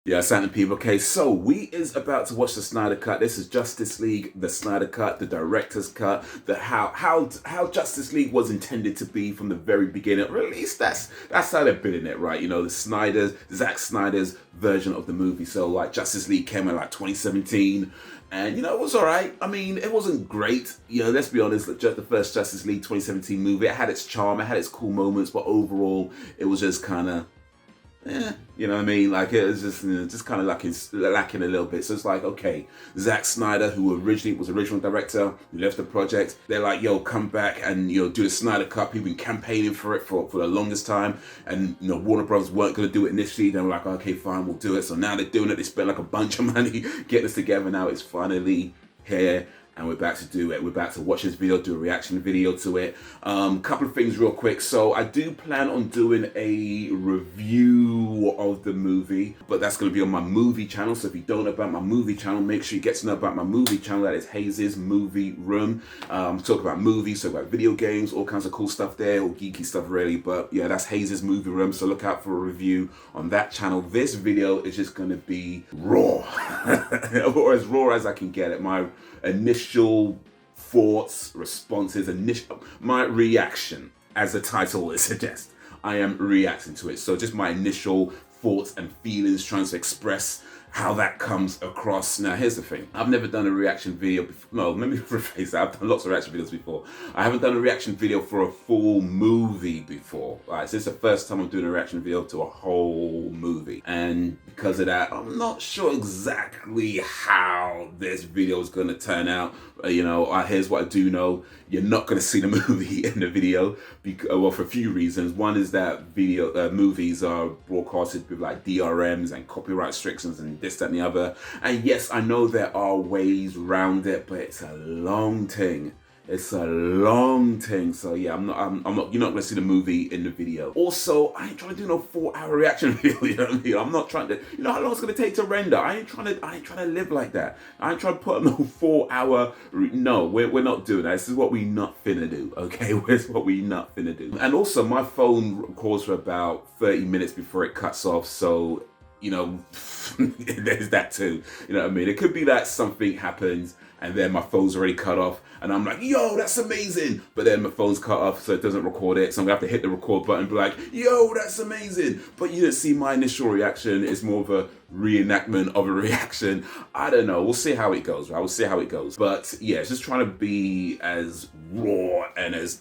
Yeah, Santa people. Okay, so we is about to watch the Snyder Cut. This is Justice League, the Snyder Cut, the director's cut, the how Justice League was intended to be from the very beginning. Or at least that's how they're building it, right? You know, Zack Snyder's version of the movie. So like Justice League came in like 2017. And, you know, it was all right. I mean, it wasn't great. You know, let's be honest, the first Justice League 2017 movie, it had its charm, it had its cool moments, but overall, it was just kind of, you know what I mean? Like, it was just kind of lacking a little bit. So it's like, okay, Zack Snyder, who originally was original director, who left the project, they're like, yo, come back and, you know, do the Snyder Cut. People been campaigning for it for the longest time. And, you know, Warner Bros. Weren't going to do it initially. They were like, okay, fine, we'll do it. So now they're doing it. They spent like a bunch of money getting this together. Now it's finally here. And we're back to do it. We're back to watch this video, do a reaction video to it. Couple of things real quick. So I do plan on doing a review of the movie, but that's going to be on my movie channel. So if you don't know about my movie channel, make sure you get to know about my movie channel. That is Haze's Movie Room. Talk about movies, talk about video games, all kinds of cool stuff there, all geeky stuff really. But yeah, that's Haze's Movie Room. So look out for a review on that channel. This video is just going to be raw, or as raw as I can get it. My initial thoughts, responses, my reaction, as the title would suggest. I am reacting to it. So just my initial thoughts and feelings, trying to express how that comes across. Now, here's the thing. I've never done a reaction video before. No, let me rephrase that. I've done lots of reaction videos before. I haven't done a reaction video for a full movie before. Right, so it's the first time I'm doing a reaction video to a whole movie. And because of that, I'm not sure exactly how this video is going to turn out. You know, here's what I do know. You're not going to see the movie in the video, well, for a few reasons. One is that movies are broadcasted with like DRMs and copyright restrictions and this, that, and the other. And yes, I know there are ways around it, but it's a long thing. It's a long thing. So yeah, I'm not, you're not gonna see the movie in the video. Also, I ain't trying to do no 4-hour reaction video, you know what I mean? I'm not trying to, you know how long it's gonna take to render? I ain't trying to live like that. I ain't trying to put no 4-hour, no, we're not doing that. This is what we not finna do, okay? This is what we not finna do. And also, my phone records for about 30 minutes before it cuts off, so, you know, there's that too. You know what I mean? It could be that something happens and then my phone's already cut off and I'm like, yo, that's amazing. But then my phone's cut off, so it doesn't record it. So I'm gonna have to hit the record button and be like, yo, that's amazing. But you didn't see my initial reaction. It's more of a reenactment of a reaction. I don't know. We'll see how it goes, right? We'll see how it goes. But yeah, it's just trying to be as raw and as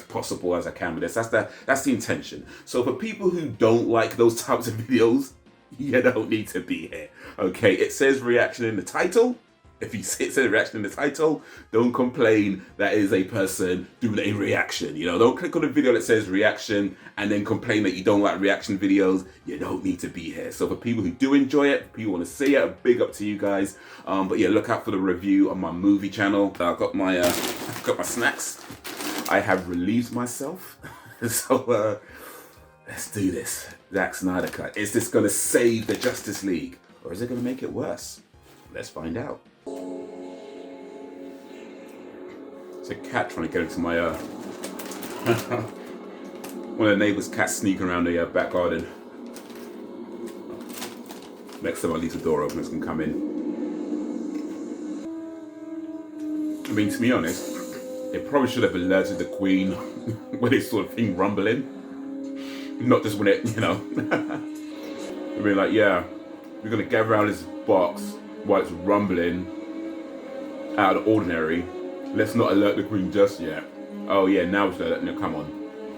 possible as I can with this. That's the intention. So for people who don't like those types of videos, you don't need to be here, okay? It says reaction in the title. If you see it says reaction in the title, don't complain that is a person doing a reaction. You know, don't click on the video that says reaction and then complain that you don't like reaction videos. You don't need to be here. So for people who do enjoy it, people want to see it, a big up to you guys. But yeah, look out for the review on my movie channel. I've got my snacks. I have relieved myself. So let's do this. Zack Snyder Cut. Is this going to save the Justice League? Or is it going to make it worse? Let's find out. It's a cat trying to get into my one of the neighbor's cats sneaking around the back garden. Next time I leave the door open, it's going to come in. I mean, to be honest, it probably should have alerted the Queen when they saw the thing rumbling. Not just when it, you know. I mean, like, yeah, we're going to gather around this box while it's rumbling out of the ordinary. Let's not alert the Queen just yet. Oh, yeah, now it's alert. No, come on.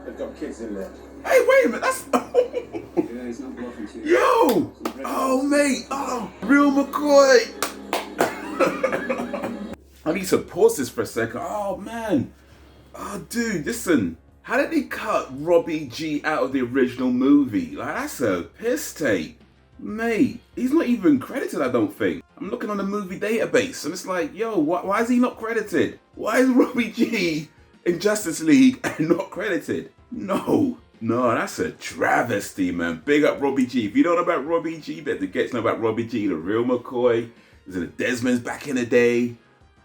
They've got kids in there. Hey, wait a minute. That's... Yeah, he's not bluffing to you. Yo! Oh, mate. Oh, real McCoy. I need to pause this for a second. Oh, man. Oh, dude, listen. How did they cut Robbie G out of the original movie? Like, that's a piss take. Mate, he's not even credited, I don't think. I'm looking on the movie database and it's like, yo, why is he not credited? Why is Robbie G in Justice League and not credited? No, that's a travesty, man. Big up Robbie G. If you don't know about Robbie G, better get to know about Robbie G, the real McCoy. Is it the Desmonds back in the day?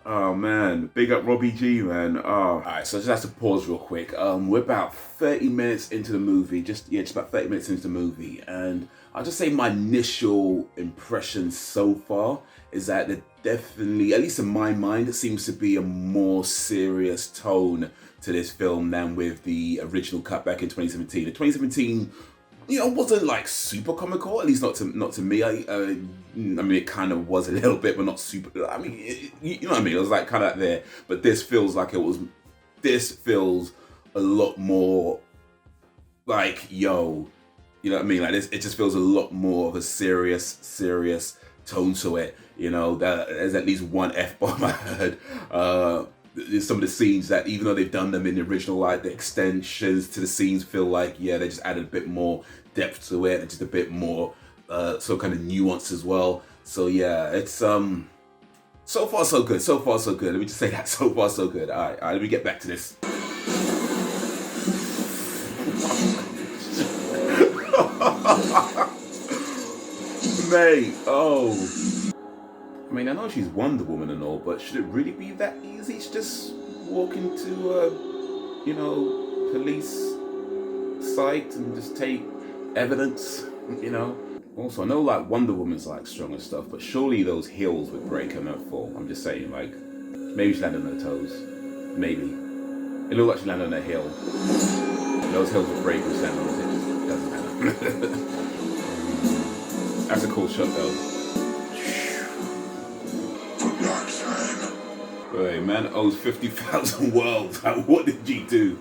Oh man, big up Robbie G, man. Oh, all right. So I just have to pause real quick. We're about 30 minutes into the movie. Just about 30 minutes into the movie, and I'll just say my initial impression so far is that there definitely, at least in my mind, it seems to be a more serious tone to this film than with the original cut back in 2017. The 2017, wasn't like super comical, at least not to me. I mean, it kind of was a little bit, but not super. I mean, you know what I mean? It was like kind of there, but this feels like it was. This feels a lot more like, yo, you know what I mean? Like this, it just feels a lot more of a serious tone to it. There's at least one F-bomb I heard. There's some of the scenes that, even though they've done them in the original, like the extensions to the scenes feel like, yeah, they just added a bit more depth to it and just a bit more so kind of nuance as well. So yeah, it's so far so good. So far so good. Let me just say that. So far so good. All right, let me get back to this. Mate, I mean, I know she's Wonder Woman and all, but should it really be that easy to just walk into police site and just take evidence, Also, I know like Wonder Woman's like strong and stuff, but surely those heels would break and not fall. I'm just saying, like, maybe she landed on her toes. Maybe. It looked like she landed on her heel. Those heels would break and stand on it. It just doesn't matter. That's a cool shot though. Hey, man owes 50,000 worlds. Like, what did you do?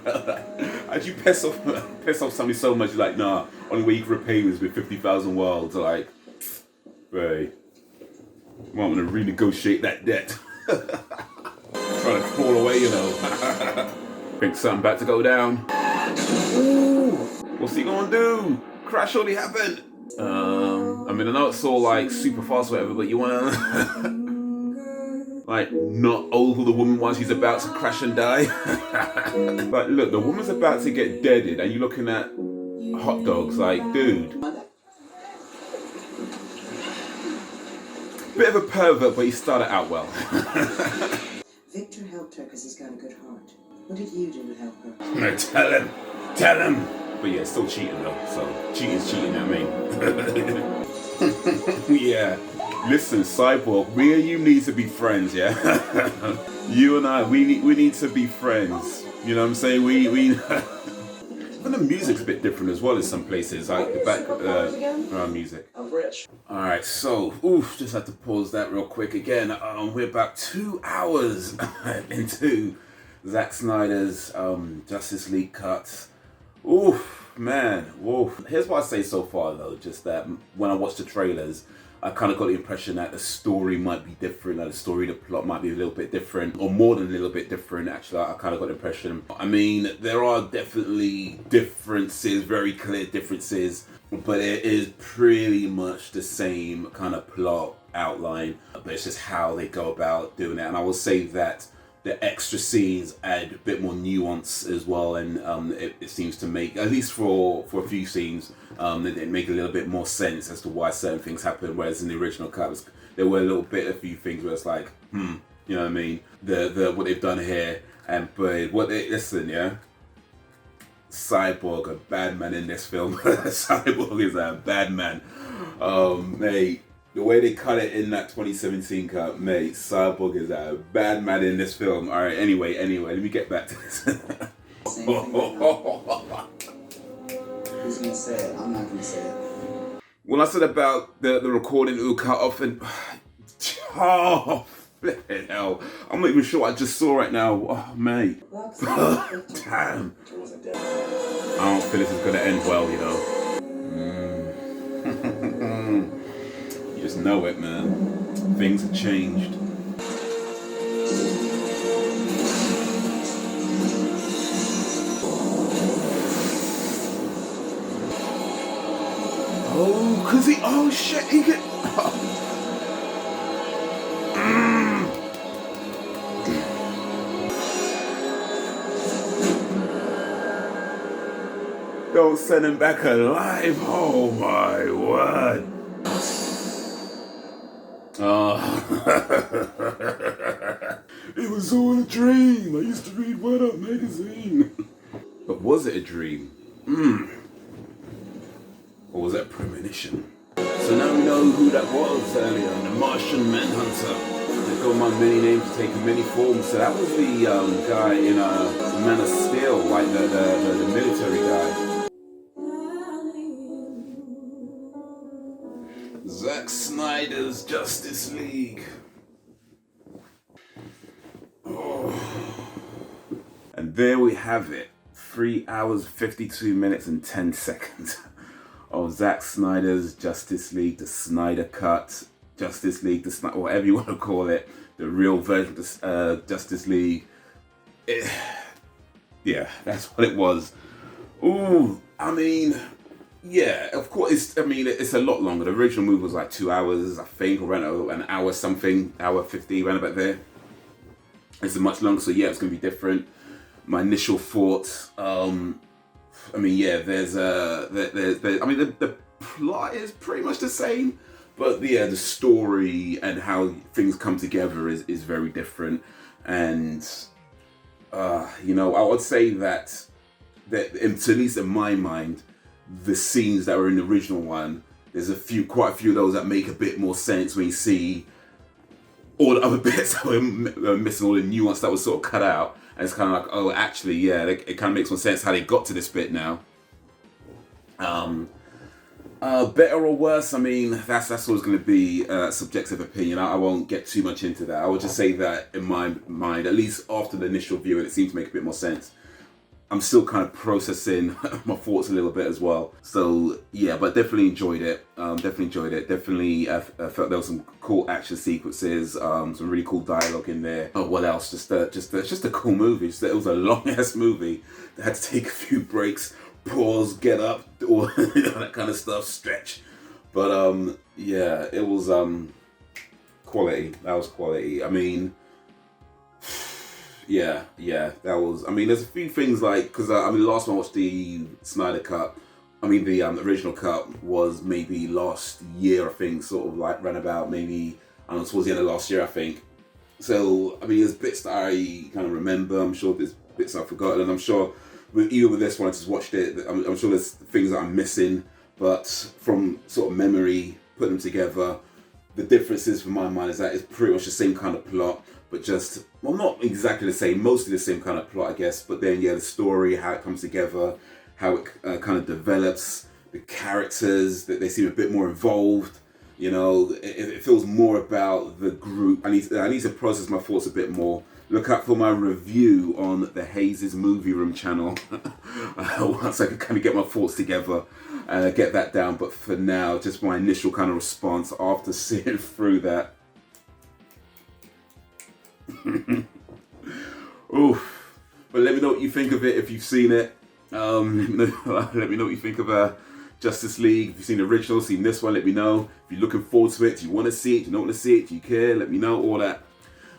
How'd you piss off somebody so much? Like, nah, only way you can repay me is with 50,000 worlds. Like, hey, I want to renegotiate that debt. Trying to crawl away, Think something about to go down. Ooh, what's he gonna do? Crash already happened. I mean, I know it's all like super fast or whatever, but you wanna like not over the woman while she's about to crash and die. Like, look, the woman's about to get deaded, and you're looking at hot dogs. Like, dude, bit of a pervert, but he started out well. Victor helped her because he's got a good heart. What did you do to help her? No, tell him. But yeah, still cheating though. So cheating's cheating, I mean. Yeah. Listen, Cyborg, me and you need to be friends, yeah? You and I, we need to be friends. You know what I'm saying? We but the music's a bit different as well in some places, like the background music. I'm rich. Alright, so, just had to pause that real quick again. We're about 2 hours into Zack Snyder's Justice League cut. Man. Here's what I say so far though, just that when I watched the trailers, I kind of got the impression that the story might be different, like the plot might be a little bit different, or more than a little bit different, actually. I kind of got the impression. I mean, there are definitely differences, very clear differences, but it is pretty much the same kind of plot outline, but it's just how they go about doing it. And I will say that the extra scenes add a bit more nuance as well, and it seems to make, at least for a few scenes, it make a little bit more sense as to why certain things happen. Whereas in the original cut, there were a few things where it's like, you know what I mean? The what they've done here, listen, yeah. Cyborg, a bad man in this film. Cyborg is a bad man. Mate. The way they cut it in that 2017 cut, mate, Cyborg is a bad man in this film. All right, anyway, let me get back to this. Who's gonna say it? I'm not gonna say it. When I said about the recording, it will cut off and... Oh, flipping hell. I'm not even sure what I just saw right now. Oh, mate. Damn. I don't feel this is going to end well, You just know it, man. Things have changed. Oh, cause oh shit, he could. Don't send him back alive. Oh my word. Oh. It was all a dream. I used to read What Up magazine. But was it a dream? Or was it a premonition? So now we know who that was earlier, the Martian Manhunter. They got my many names taking many forms. So that was the guy in Man of Steel, like the military guy. Zack Snyder's Justice League. And there we have it. 3 hours, 52 minutes and 10 seconds of Zack Snyder's Justice League, the Snyder Cut, Justice League, whatever you want to call it, the real version of Justice League. Yeah, that's what it was. Ooh, I mean, yeah, of course, it's a lot longer. The original movie was like 2 hours, I think, or around an hour something, hour 50, around about there. It's much longer, so yeah, it's going to be different. My initial thoughts, the plot is pretty much the same, but yeah, the story and how things come together is very different. And I would say that at least in my mind, the scenes that were in the original one, there's quite a few of those that make a bit more sense when you see all the other bits that were missing, all the nuance that was sort of cut out. And it's kind of like, oh, actually, yeah, it kind of makes more sense how they got to this bit now. Better or worse, that's always going to be subjective opinion. I won't get too much into that. I would just say that in my mind, at least after the initial viewing, it seemed to make a bit more sense. I'm still kind of processing my thoughts a little bit as well. So yeah, but definitely enjoyed it. Definitely felt there was some cool action sequences, some really cool dialogue in there. Oh, what else? Just a cool movie. It was a long ass movie. I had to take a few breaks, pause, get up, all that kind of stuff, stretch. But yeah, it was quality. That was quality. Yeah, that was. There's a few things like, because the last time I watched the Snyder Cut, the original cut was maybe last year, I think, sort of like ran about maybe, I don't know, towards the end of last year, I think. So, there's bits that I kind of remember, I'm sure there's bits I've forgotten, and I'm sure, even with this one, I just watched it, I'm sure there's things that I'm missing, but from sort of memory, putting them together, the differences from my mind is that it's pretty much the same kind of plot, but just, well, not exactly the same, mostly the same kind of plot, I guess, but then, yeah, the story, how it comes together, how it kind of develops, the characters, that they seem a bit more involved, it feels more about the group. I need to process my thoughts a bit more. Look out for my review on the Haze's Movie Room channel once I can kind of get my thoughts together and get that down. But for now, just my initial kind of response after seeing through that. Oof. But let me know what you think of it if you've seen it. Let me know what you think of Justice League. If you've seen the original, seen this one, let me know. If you're looking forward to it, do you want to see it, do you not want to see it, do you care, let me know, all that.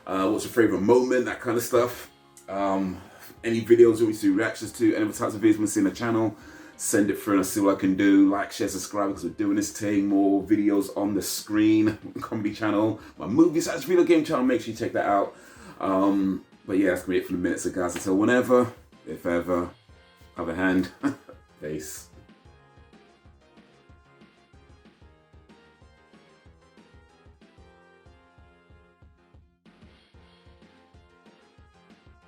What's your favourite moment, that kind of stuff. Any videos you want me to do reactions to, any other types of videos you want to see on the channel, send it through and I'll see what I can do. Like, share, subscribe, because we're doing this thing. More videos on the screen, comedy channel, my movies, video game channel, make sure you check that out. But yeah, that's gonna be it for the minute, so guys, until whenever, if ever, other hand, peace.